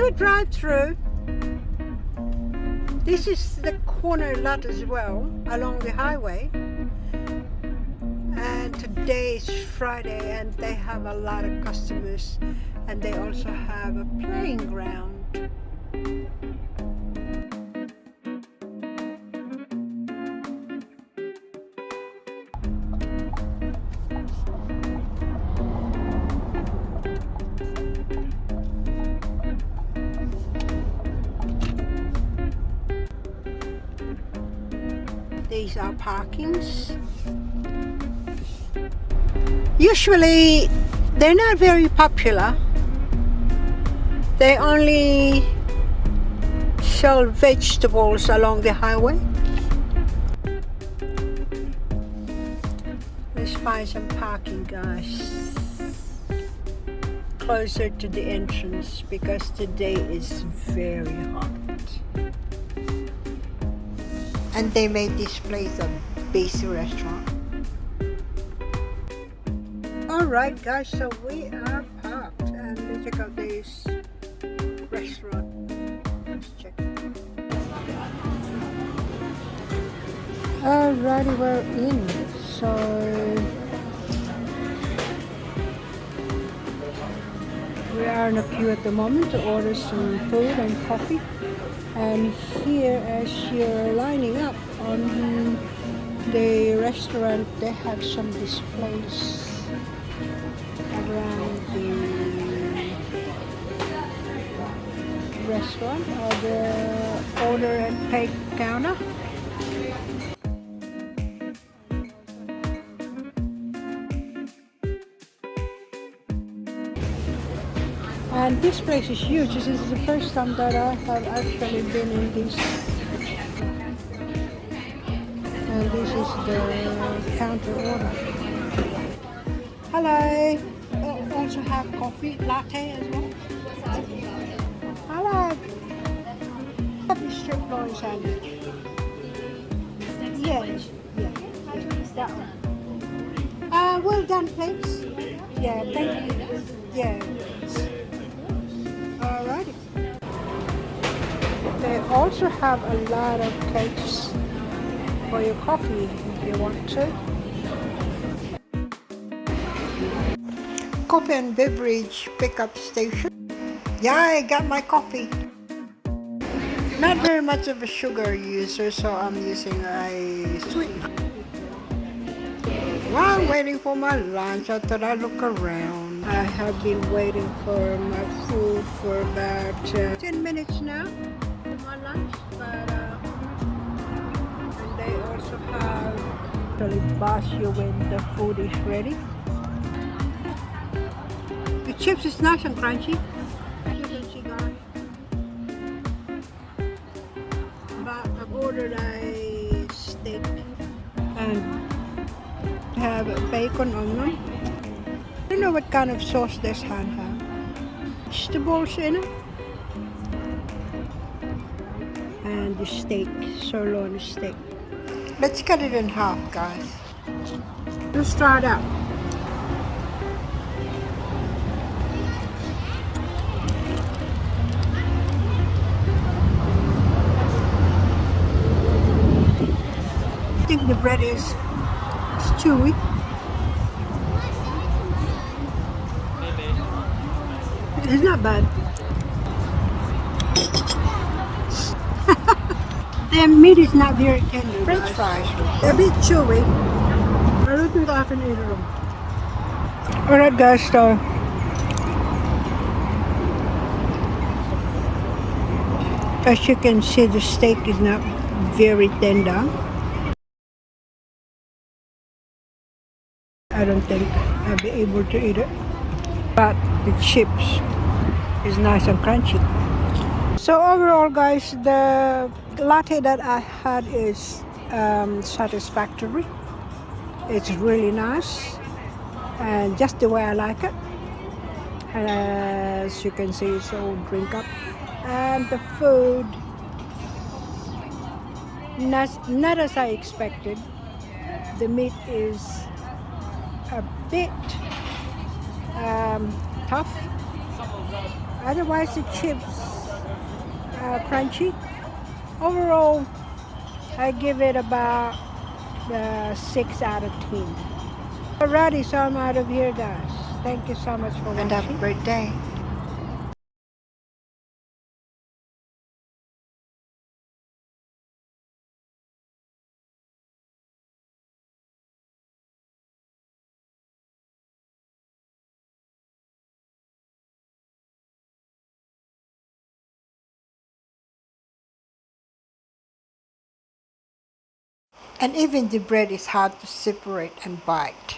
we drive through, this is the corner lot as well along the highway, and today is Friday and they have a lot of customers, and they also have a playing ground. These are parkings. Usually they're not very popular. They only sell vegetables along the highway. Let's find some parking, guys, closer to the entrance because today is very hot. And they made this place a basic restaurant. Alright guys, so we are parked and let's check out this restaurant. Let's check it. Alrighty, we're in. So we are in a queue at the moment to order some food and coffee. And here, as you're lining up on the restaurant, they have some displays around the restaurant or the order and pay counter. And this place is huge. This is the first time that I have actually been in this. And this is the counter order. Hello. Also have coffee, latte as well. Hello. Have the strip loin sandwich. Yes. Yeah. That one. Well done, please. Yeah, thank you. Yeah. Alrighty. They also have a lot of cakes for your coffee if you want to. Coffee and beverage pickup station. Yeah, I got my coffee. Not very much of a sugar user, so I'm using a sweetener. While waiting for my lunch, I thought I'd look around. I have been waiting for my food for about 10 minutes now for my lunch, but and they also have actually bus you when the food is ready. The chips is nice and crunchy. You can see, guys. But I've ordered a steak and have bacon on them. I don't know what kind of sauce this hand have. Vegetables in it. And the steak, sirloin steak. Let's cut it in half, guys. Let's try it out. I think the bread is chewy. It's not bad. The meat is not very tender. French fries. They're a bit chewy. I don't think I can eat them. Alright guys, so as you can see, the steak is not very tender. I don't think I'll be able to eat it. But the chips is nice and crunchy. So overall guys, the latte that I had is satisfactory. It's really nice and just the way I like it. And as you can see, it's all drink up. And the food, not as I expected. The meat is a bit tough. Otherwise the chips crunchy. Overall, I give it about 6 out of 10. Alrighty, so I'm out of here, guys. Thank you so much for watching. And have a great day. And even the bread is hard to separate and bite.